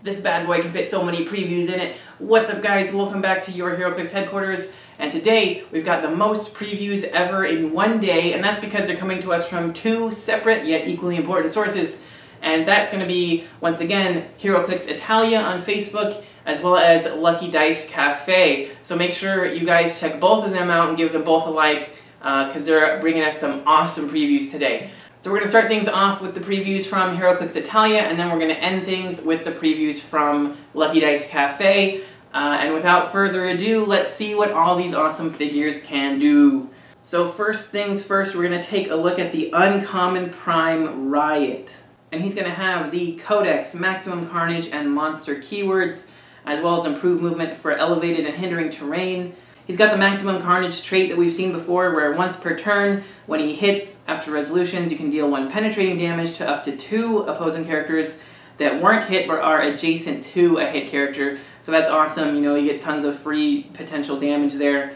This bad boy can fit so many previews in it. What's up guys, welcome back to your Heroclix headquarters. And today we've got the most previews ever in one day, and that's because they're coming to us from two separate yet equally important sources. And that's going to be, once again, Heroclix Italia on Facebook, as well as Lucky Dice Cafe. So make sure you guys check both of them out and give them both a like, because they're bringing us some awesome previews today. So we're going to start things off with the previews from Heroclix Italia, and then we're going to end things with the previews from Lucky Dice Cafe. And without further ado, let's see what all these awesome figures can do. So first things first, we're going to take a look at the Uncommon Prime Riot. And he's going to have the Codex, Maximum Carnage, and Monster keywords, as well as improved movement for elevated and hindering terrain. He's got the Maximum Carnage trait that we've seen before, where once per turn, when he hits after resolutions, you can deal 1 penetrating damage to up to 2 opposing characters that weren't hit or are adjacent to a hit character. So that's awesome, you know, you get tons of free potential damage there.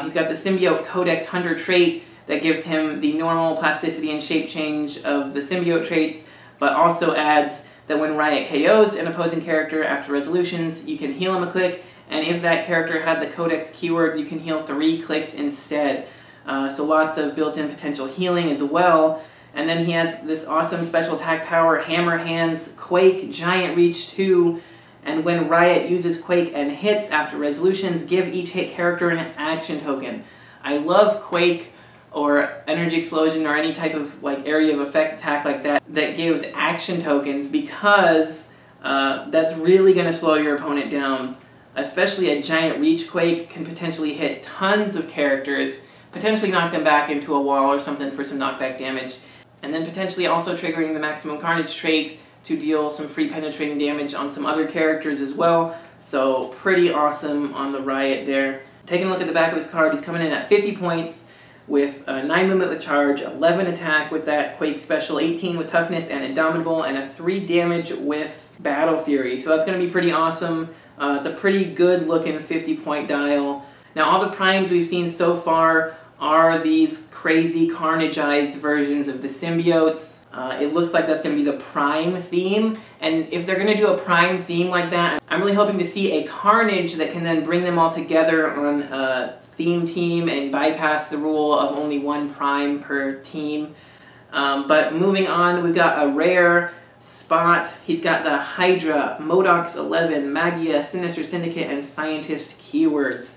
He's got the Symbiote Codex Hunter trait that gives him the normal plasticity and shape change of the symbiote traits, but also adds that when Riot KOs an opposing character after resolutions, you can heal him a click, and if that character had the Codex keyword, you can heal 3 clicks instead. So lots of built-in potential healing as well. And then he has this awesome special attack power, Hammer Hands, Quake, Giant Reach 2, and when Riot uses Quake and hits after resolutions, give each hit character an action token. I love Quake or Energy Explosion or any type of like area of effect attack like that that gives action tokens, because that's really going to slow your opponent down. Especially a Giant Reach Quake can potentially hit tons of characters, potentially knock them back into a wall or something for some knockback damage, and then potentially also triggering the Maximum Carnage trait to deal some free penetrating damage on some other characters as well. So pretty awesome on the Riot there. Taking a look at the back of his card, he's coming in at 50 points with 9 movement with charge, 11 attack with that Quake special, 18 with toughness and indomitable, and a 3 damage with Battle Fury. So that's going to be pretty awesome. It's a pretty good looking 50-point dial. Now all the primes we've seen so far are these crazy Carnageized versions of the symbiotes. It looks like that's going to be the prime theme, and if they're going to do a prime theme like that, I'm really hoping to see a Carnage that can then bring them all together on a theme team and bypass the rule of only 1 prime per team. But moving on, we've got a rare Spot. He's got the Hydra, Modox 11, Magia, Sinister Syndicate, and Scientist keywords.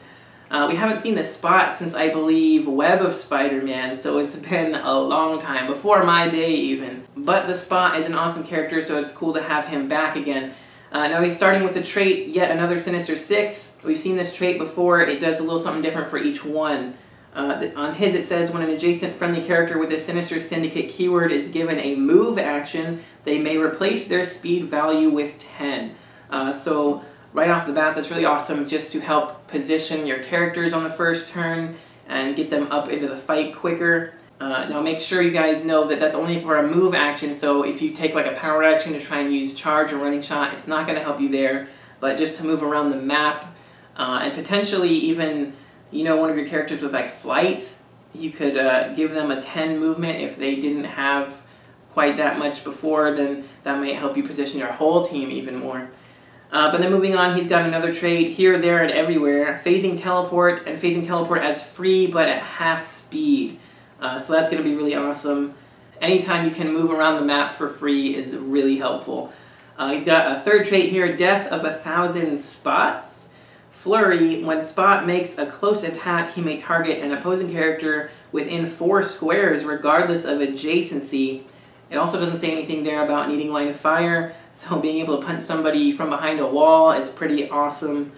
We haven't seen the Spot since, I believe, Web of Spider-Man, so it's been a long time, before my day even. But the Spot is an awesome character, so it's cool to have him back again. Now he's starting with a trait, yet another Sinister 6. We've seen this trait before. It does a little something different for each one. On his it says, when an adjacent friendly character with a Sinister Syndicate keyword is given a move action, they may replace their speed value with 10. So right off the bat, that's really awesome, just to help position your characters on the first turn and get them up into the fight quicker. Now make sure you guys know that that's only for a move action, so if you take like a power action to try and use charge or running shot, it's not going to help you there, but just to move around the map, and potentially even, you know, one of your characters with like flight, you could give them a 10 movement if they didn't have quite that much before, then that might help you position your whole team even more. But then moving on, he's got another trait, Here, There, and Everywhere, Phasing Teleport, and Phasing Teleport as free but at half speed. So that's going to be really awesome. Anytime you can move around the map for free is really helpful. He's got a third trait here, Death of 1,000 Spots. Flurry, when Spot makes a close attack, he may target an opposing character within 4 squares regardless of adjacency. It also doesn't say anything there about needing line of fire, so being able to punch somebody from behind a wall is pretty awesome.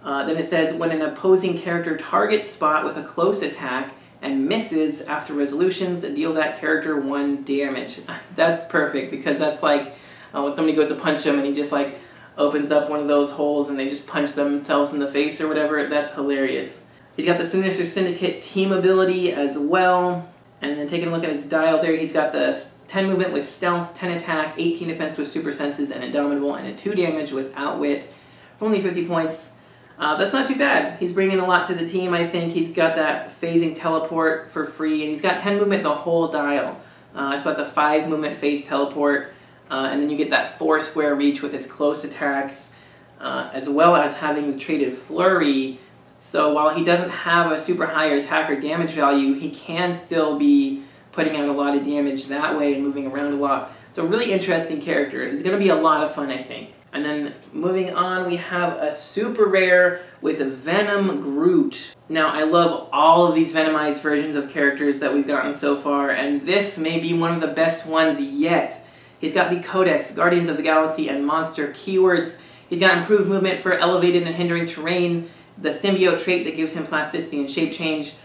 Then it says, when an opposing character targets Spot with a close attack and misses after resolutions, deal that character 1 damage. That's perfect, because that's like when somebody goes to punch him and he just like opens up one of those holes and they just punch themselves in the face or whatever. That's hilarious. He's got the Sinister Syndicate team ability as well. And then taking a look at his dial there, he's got the 10 movement with stealth, 10 attack, 18 defense with super senses and indomitable, and a 2 damage with outwit for only 50 points. That's not too bad. He's bringing a lot to the team, I think. He's got that phasing teleport for free, and he's got 10 movement the whole dial. So that's a 5 movement phase teleport. and then you get that 4 square reach with his close attacks, as well as having the traded flurry. So while he doesn't have a super high attack or damage value, he can still be putting out a lot of damage that way and moving around a lot. So really interesting character. It's going to be a lot of fun, I think. And then moving on, we have a super rare with Venom Groot. Now, I love all of these Venomized versions of characters that we've gotten so far, and this may be one of the best ones yet. He's got the Codex, Guardians of the Galaxy, and Monster keywords. He's got improved movement for elevated and hindering terrain, the symbiote trait that gives him plasticity and shape change,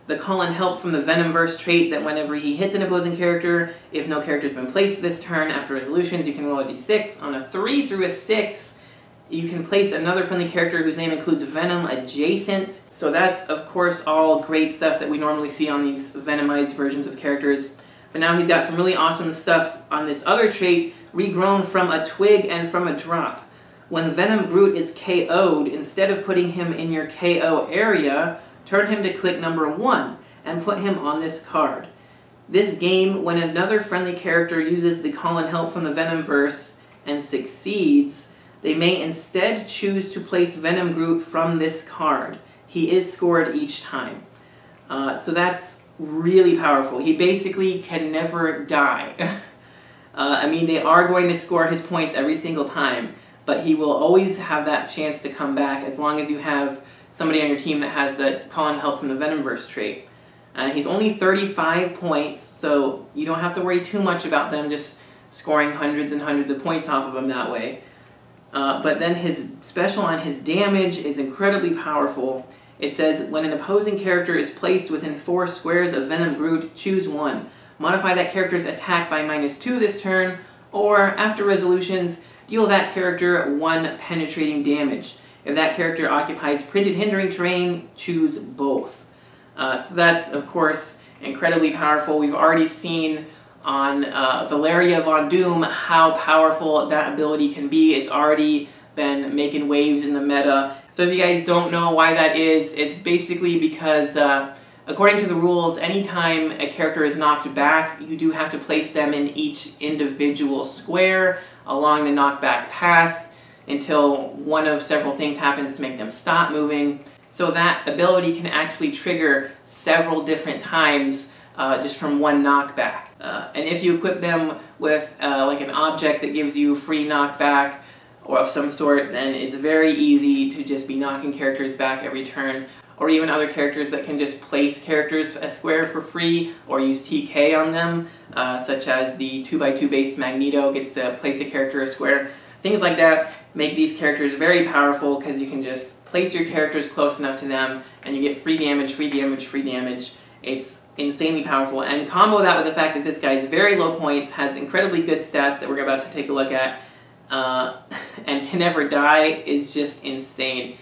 the call and help from the Venomverse trait that whenever he hits an opposing character, if no character has been placed this turn after resolutions, you can roll a d6. On a 3 through a 6, you can place another friendly character whose name includes Venom adjacent. So that's, of course, all great stuff that we normally see on these Venomized versions of characters. But now he's got some really awesome stuff on this other trait, regrown from a twig and from a drop. When Venom Groot is KO'd, instead of putting him in your KO area, turn him to click number 1 and put him on this card. This game, when another friendly character uses the call and help from the Venomverse and succeeds, they may instead choose to place Venom Groot from this card. He is scored each time. So that's really powerful. He basically can never die. I mean, they are going to score his points every single time, but he will always have that chance to come back as long as you have somebody on your team that has that call and help from the Venomverse trait. He's only 35 points, so you don't have to worry too much about them just scoring hundreds and hundreds of points off of him that way. But then his special on his damage is incredibly powerful. It says, when an opposing character is placed within 4 squares of Venom Groot, choose 1. Modify that character's attack by -2 this turn, or after resolutions, deal that character 1 penetrating damage. If that character occupies printed hindering terrain, choose both. So that's, of course, incredibly powerful. We've already seen on Valeria Von Doom how powerful that ability can be. It's already been making waves in the meta. So if you guys don't know why that is, it's basically because according to the rules, anytime a character is knocked back, you do have to place them in each individual square along the knockback path until one of several things happens to make them stop moving. So that ability can actually trigger several different times just from one knockback. And if you equip them with like an object that gives you free knockback or of some sort, then it's very easy to just be knocking characters back every turn. Or even other characters that can just place characters a square for free or use TK on them, such as the 2x2 based Magneto gets to place a character a square. Things like that make these characters very powerful because you can just place your characters close enough to them and you get free damage, free damage, free damage. It's insanely powerful. And combo that with the fact that this guy is very low points, has incredibly good stats that we're about to take a look at, and can never die is just insane.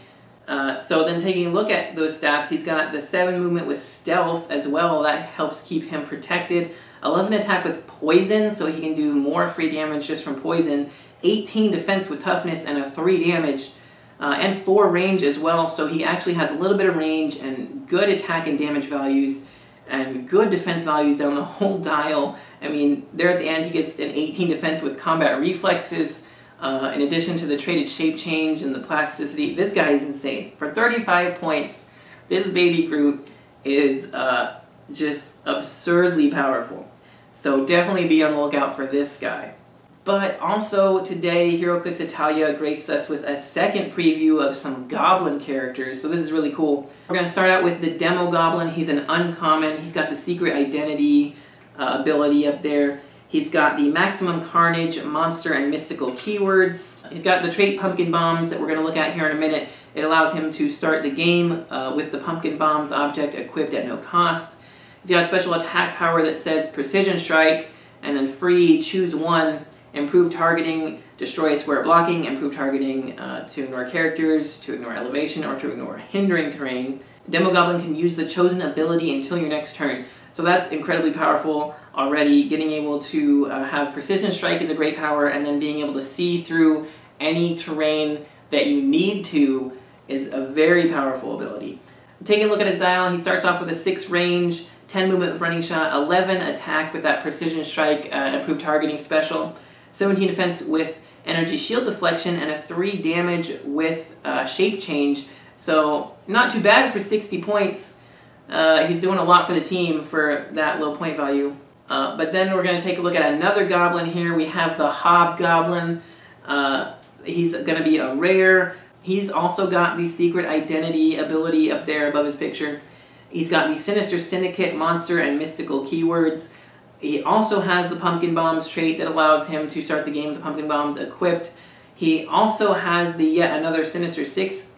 So then taking a look at those stats, he's got the 7 movement with stealth as well. That helps keep him protected. 11 attack with poison, so he can do more free damage just from poison. 18 defense with toughness and a 3 damage. And 4 range as well, so he actually has a little bit of range and good attack and damage values and good defense values down the whole dial. I mean, there at the end he gets an 18 defense with combat reflexes, in addition to the traded shape change and the plasticity. This guy is insane. For 35 points, this baby Groot is just absurdly powerful. So definitely be on the lookout for this guy. But also today, Heroclix Italia graced us with a second preview of some Goblin characters, so this is really cool. We're going to start out with the Demogoblin. He's an uncommon. He's got the secret identity ability up there. He's got the maximum carnage, monster, and mystical keywords. He's got the trait Pumpkin Bombs that we're going to look at here in a minute. It allows him to start the game with the Pumpkin Bombs object equipped at no cost. He's got a special attack power that says Precision Strike, and then free, choose 1. Improved targeting, destroy a square blocking, improved targeting to ignore characters, to ignore elevation, or to ignore hindering terrain. Demogoblin can use the chosen ability until your next turn. So that's incredibly powerful already. Getting able to have Precision Strike is a great power, and then being able to see through any terrain that you need to is a very powerful ability. Taking a look at his dial, he starts off with a 6 range, 10 movement with running shot, 11 attack with that Precision Strike improved targeting special. 17 defense with energy shield deflection, and a 3 damage with shape change. So not too bad for 60 points. He's doing a lot for the team for that low point value. But then we're going to take a look at another goblin here. We have the Hobgoblin. He's going to be a rare. He's also got the secret identity ability up there above his picture. He's got the Sinister Syndicate, Monster, and Mystical keywords. He also has the Pumpkin Bombs trait that allows him to start the game with the Pumpkin Bombs equipped. He also has the yet another Sinister Six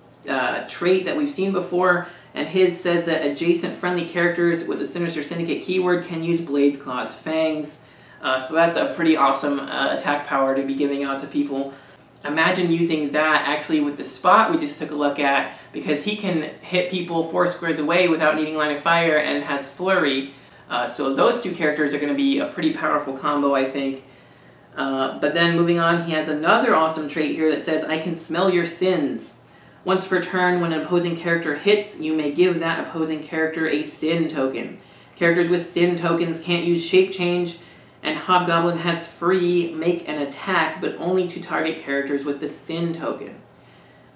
trait that we've seen before, and his says that adjacent friendly characters with the Sinister Syndicate keyword can use Blades, Claws, Fangs. So that's a pretty awesome attack power to be giving out to people. Imagine using that actually with the spot we just took a look at, because he can hit people 4 squares away without needing line of fire and has flurry. So those two characters are going to be a pretty powerful combo, I think. But then moving on, he has another awesome trait here that says, I can smell your sins. Once per turn, when an opposing character hits, you may give that opposing character a sin token. Characters with sin tokens can't use shape change, and Hobgoblin has free make an attack, but only to target characters with the sin token.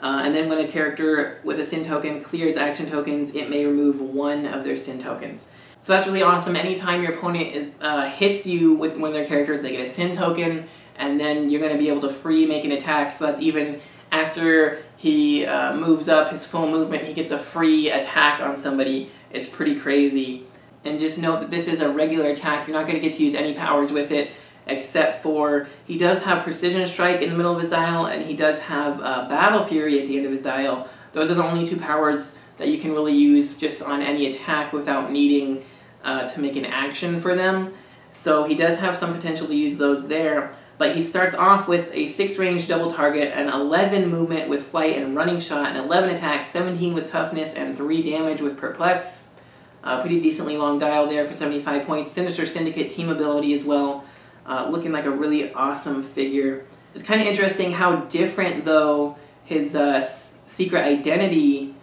And then when a character with a sin token clears action tokens, it may remove 1 of their sin tokens. So that's really awesome. Anytime your opponent hits you with one of their characters, they get a sin token, and then you're going to be able to free make an attack. So that's even after he moves up his full movement, he gets a free attack on somebody. It's pretty crazy. And just note that this is a regular attack. You're not going to get to use any powers with it, except for he does have Precision Strike in the middle of his dial, and he does have Battle Fury at the end of his dial. Those are the only 2 powers that you can really use just on any attack without needing to make an action for them. So he does have some potential to use those there. But he starts off with a 6 range double target, an 11 movement with flight and running shot, an 11 attack, 17 with toughness, and 3 damage with perplex. Pretty decently long dial there for 75 points. Sinister Syndicate team ability as well. Looking like a really awesome figure. It's kind of interesting how different, though, his secret identity,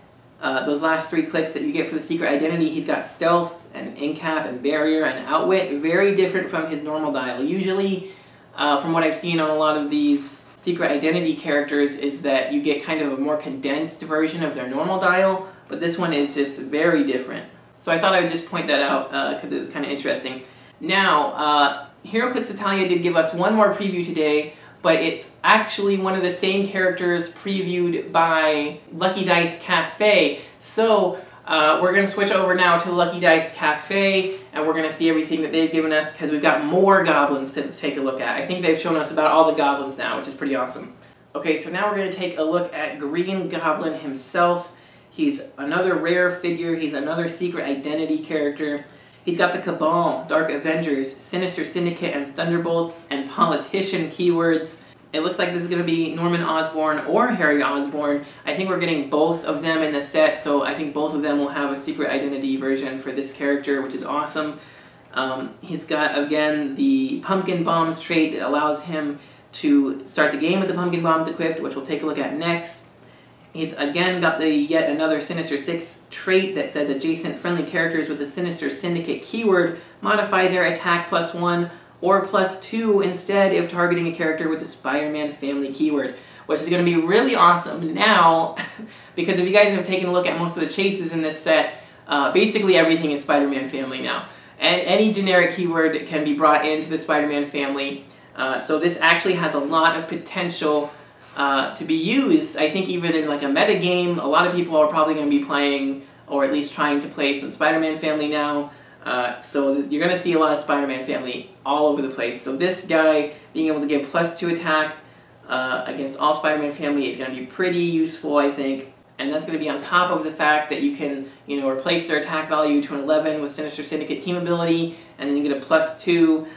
those last 3 clicks that you get for the secret identity, he's got stealth and incap and barrier and outwit. Very different from his normal dial. Usually, from what I've seen on a lot of these secret identity characters, is that you get kind of a more condensed version of their normal dial, but this one is just very different. So I thought I would just point that out because it was kind of interesting. Now, Heroclix Italia did give us one more preview today, but it's actually one of the same characters previewed by Lucky Dice Cafe. So we're going to switch over now to Lucky Dice Cafe, and we're going to see everything that they've given us, because we've got more goblins to take a look at. I think they've shown us about all the goblins now, which is pretty awesome. Okay, so now we're going to take a look at Green Goblin himself. He's another rare figure. He's another secret identity character. He's got the Cabal, Dark Avengers, Sinister Syndicate, and Thunderbolts, and Politician keywords. It looks like this is going to be Norman Osborn or Harry Osborn. I think we're getting both of them in the set, so I think both of them will have a secret identity version for this character, which is awesome. He's got, again, the Pumpkin Bombs trait that allows him to start the game with the Pumpkin Bombs equipped, which we'll take a look at next. He's again got the yet another Sinister Six trait that says adjacent friendly characters with the Sinister Syndicate keyword modify their attack +1 or +2 instead if targeting a character with the Spider-Man family keyword, which is going to be really awesome now because if you guys have taken a look at most of the chases in this set, basically everything is Spider-Man family now. And any generic keyword can be brought into the Spider-Man family. So this actually has a lot of potential to be used. I think even in like a meta game, a lot of people are probably going to be playing, or at least trying to play, some Spider-Man family now. So you're going to see a lot of Spider-Man family all over the place. So this guy being able to give +2 attack against all Spider-Man family is going to be pretty useful, I think. And that's going to be on top of the fact that you can, replace their attack value to an 11 with Sinister Syndicate team ability, and then you get a +2.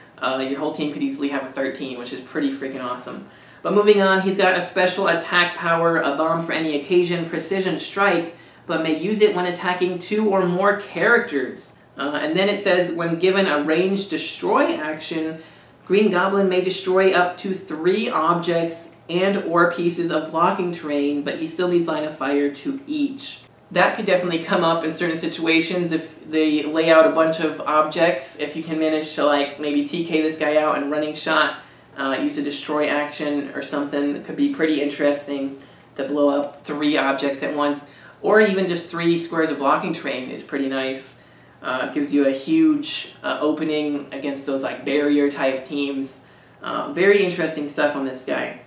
Your whole team could easily have a 13, which is pretty freaking awesome. But moving on, he's got a special attack power, a bomb for any occasion, Precision Strike, but may use it when attacking 2 or more characters. And then it says, when given a ranged destroy action, Green Goblin may destroy up to 3 objects and or pieces of blocking terrain, but he still needs line of fire to each. That could definitely come up in certain situations if they lay out a bunch of objects. If you can manage to maybe TK this guy out and running shot use a destroy action or something that could be pretty interesting to blow up 3 objects at once, or even just 3 squares of blocking terrain is pretty nice. Gives you a huge opening against those like barrier type teams. Very interesting stuff on this guy.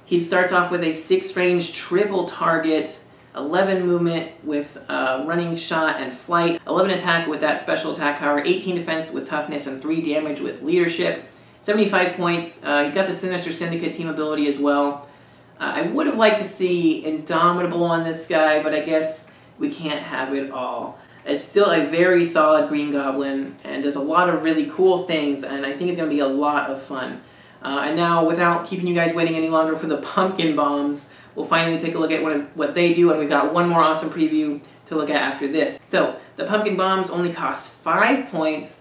He starts off with a 6 range triple target, 11 movement with running shot and flight, 11 attack with that special attack power, 18 defense with toughness, and 3 damage with leadership. 75 points. He's got the Sinister Syndicate team ability as well. I would have liked to see Indomitable on this guy, but I guess we can't have it all. It's still a very solid Green Goblin and does a lot of really cool things, and I think it's going to be a lot of fun. And now, without keeping you guys waiting any longer for the Pumpkin Bombs, we'll finally take a look at what they do, and we've got one more awesome preview to look at after this. So, the Pumpkin Bombs only cost 5 points,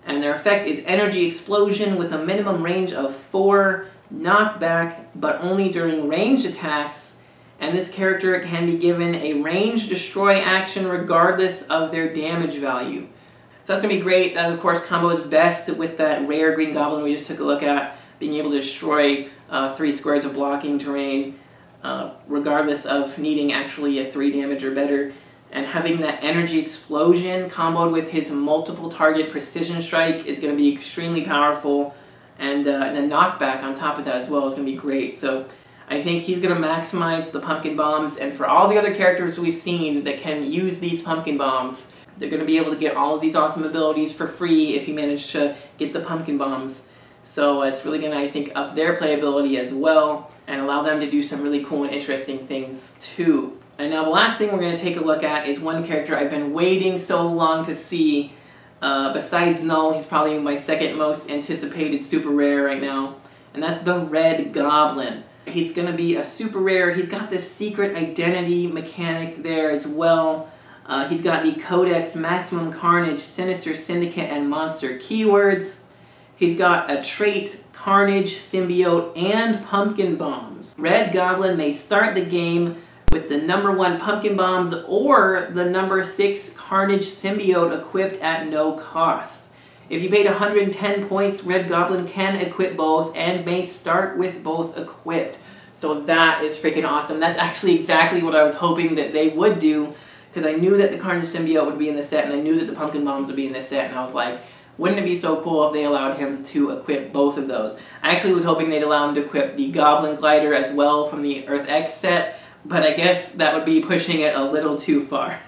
and their effect is Energy Explosion with a minimum range of 4, knockback, but only during ranged attacks, and this character can be given a range destroy action regardless of their damage value. So that's going to be great. That, of course, combos best with that rare Green Goblin we just took a look at, being able to destroy 3 squares of blocking terrain, regardless of needing actually a 3 damage or better. And having that Energy Explosion comboed with his multiple target Precision Strike is going to be extremely powerful. And the knockback on top of that as well is going to be great. So I think he's going to maximize the Pumpkin Bombs. And for all the other characters we've seen that can use these Pumpkin Bombs, they're going to be able to get all of these awesome abilities for free if you manage to get the Pumpkin Bombs. So it's really going to, I think, up their playability as well and allow them to do some really cool and interesting things too. And now the last thing we're going to take a look at is one character I've been waiting so long to see. Besides Null, he's probably my second most anticipated super rare right now. And that's the Red Goblin. He's going to be a super rare. He's got this secret identity mechanic there as well. He's got the Codex, Maximum Carnage, Sinister Syndicate, and Monster keywords. He's got a trait, Carnage, Symbiote, and Pumpkin Bombs. Red Goblin may start the game with the #1 Pumpkin Bombs or the #6 Carnage Symbiote equipped at no cost. If you paid 110 points, Red Goblin can equip both and may start with both equipped. So that is freaking awesome. That's actually exactly what I was hoping that they would do, because I knew that the Carnage Symbiote would be in the set, and I knew that the Pumpkin Bombs would be in this set, and I was like, wouldn't it be so cool if they allowed him to equip both of those? I actually was hoping they'd allow him to equip the Goblin Glider as well from the Earth X set, but I guess that would be pushing it a little too far.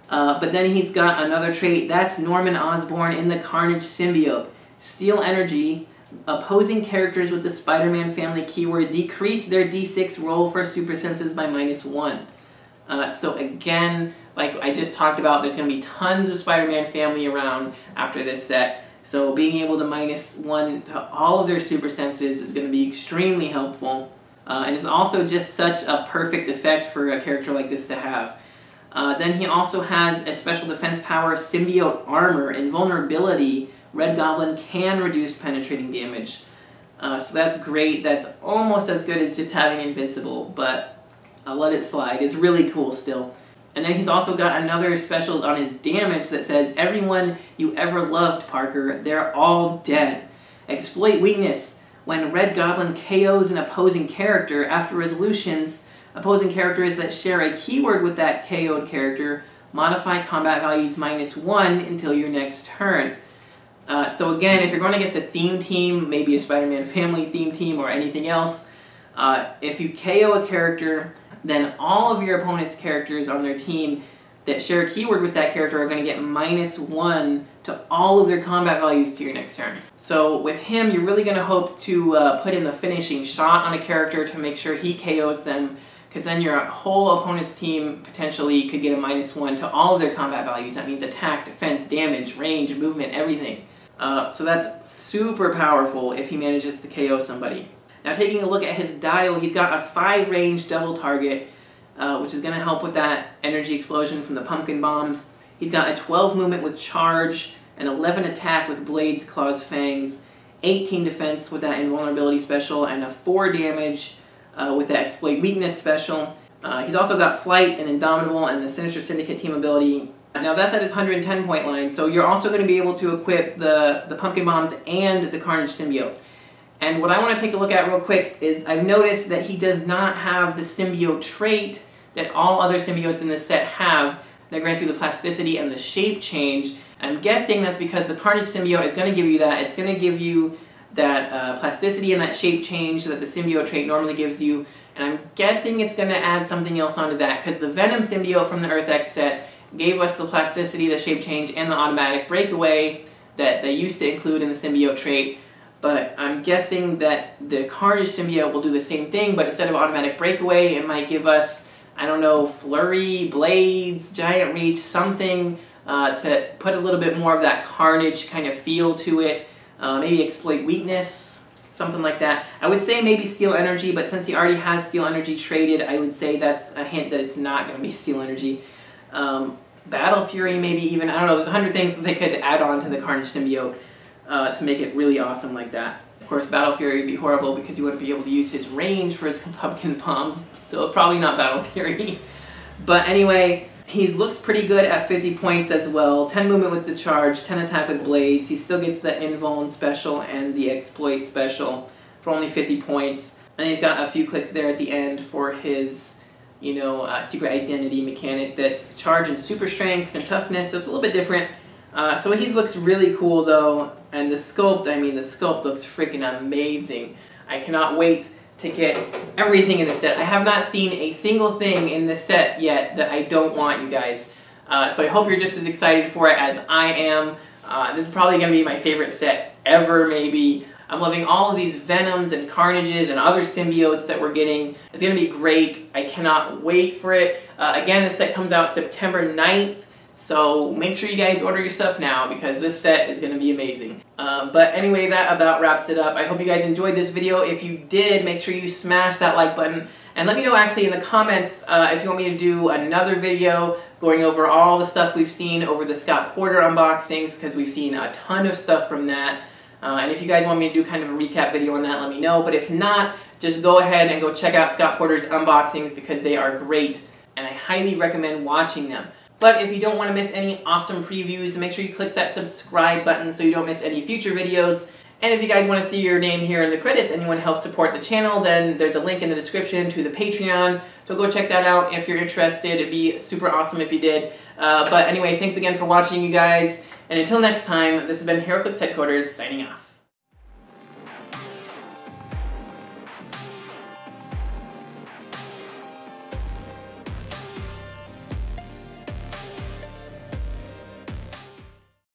But then he's got another trait. That's Norman Osborn in the Carnage Symbiote. Steal Energy. Opposing characters with the Spider-Man family keyword decrease their D6 roll for super senses by -1. So again, like I just talked about, there's going to be tons of Spider-Man family around after this set. So being able to -1 to all of their super senses is going to be extremely helpful. And it's also just such a perfect effect for a character like this to have. Then he also has a special defense power, Symbiote Armor. Invulnerability, Red Goblin can reduce penetrating damage. So that's great. That's almost as good as just having Invincible, but I'll let it slide. It's really cool still. And then he's also got another special on his damage that says, everyone you ever loved, Parker, they're all dead. Exploit Weakness. When Red Goblin KOs an opposing character after resolutions, opposing characters that share a keyword with that KO'd character modify combat values -1 until your next turn. So again, if you're going against a theme team, maybe a Spider-Man family theme team or anything else, if you KO a character, then all of your opponent's characters on their team that share a keyword with that character are going to get -1 to all of their combat values to your next turn. So with him, you're really going to hope to put in the finishing shot on a character to make sure he KOs them, because then your whole opponent's team potentially could get a -1 to all of their combat values. That means attack, defense, damage, range, movement, everything. So that's super powerful if he manages to KO somebody. Now taking a look at his dial, he's got a 5 range double target, which is going to help with that energy explosion from the Pumpkin Bombs. He's got a 12 movement with charge, an 11 attack with blades, claws, fangs, 18 defense with that invulnerability special, and a 4 damage with that exploit weakness special. He's also got flight and Indomitable and the Sinister Syndicate team ability. Now that's at his 110 point line, so you're also going to be able to equip the Pumpkin Bombs and the Carnage Symbiote. And what I want to take a look at real quick is I've noticed that he does not have the symbiote trait that all other symbiotes in this set have that grants you the plasticity and the shape change. I'm guessing that's because the Carnage symbiote is going to give you that. It's going to give you that plasticity and that shape change that the symbiote trait normally gives you. And I'm guessing it's going to add something else onto that, because the Venom symbiote from the Earth X set gave us the plasticity, the shape change, and the automatic breakaway that they used to include in the symbiote trait. But I'm guessing that the Carnage symbiote will do the same thing, but instead of automatic breakaway, it might give us, I don't know, flurry, blades, giant reach, something to put a little bit more of that Carnage kind of feel to it. Maybe exploit weakness, something like that. I would say maybe Steel Energy, but since he already has Steel Energy traded, I would say that's a hint that it's not going to be Steel Energy. Battle Fury maybe even, I don't know, there's 100 things that they could add on to the Carnage symbiote to make it really awesome like that. Of course, Battle Fury would be horrible because you wouldn't be able to use his range for his pumpkin bombs, so probably not Battle Fury. But anyway, he looks pretty good at 50 points as well. 10 movement with the charge, 10 attack with blades. He still gets the invuln special and the exploit special for only 50 points. And he's got a few clicks there at the end for his, you know, secret identity mechanic that's charge and super strength and toughness, so it's a little bit different. So he looks really cool though, and the sculpt, I mean the sculpt looks freaking amazing. I cannot wait to get everything in the set. I have not seen a single thing in this set yet that I don't want, you guys. So I hope you're just as excited for it as I am. This is probably going to be my favorite set ever, maybe. I'm loving all of these Venoms and Carnages and other symbiotes that we're getting. It's going to be great. I cannot wait for it. Again, this set comes out September 9th. So make sure you guys order your stuff now because this set is going to be amazing. But anyway, that about wraps it up. I hope you guys enjoyed this video. If you did, make sure you smash that like button. And let me know actually in the comments if you want me to do another video going over all the stuff we've seen over the Scott Porter unboxings, because we've seen a ton of stuff from that. And if you guys want me to do kind of a recap video on that, let me know. But if not, just go ahead and go check out Scott Porter's unboxings because they are great. And I highly recommend watching them. But if you don't want to miss any awesome previews, make sure you click that subscribe button so you don't miss any future videos. And if you guys want to see your name here in the credits and you want to help support the channel, then there's a link in the description to the Patreon. So go check that out if you're interested. It'd be super awesome if you did. But anyway, thanks again for watching, you guys. And until next time, this has been Heroclix Headquarters, signing off.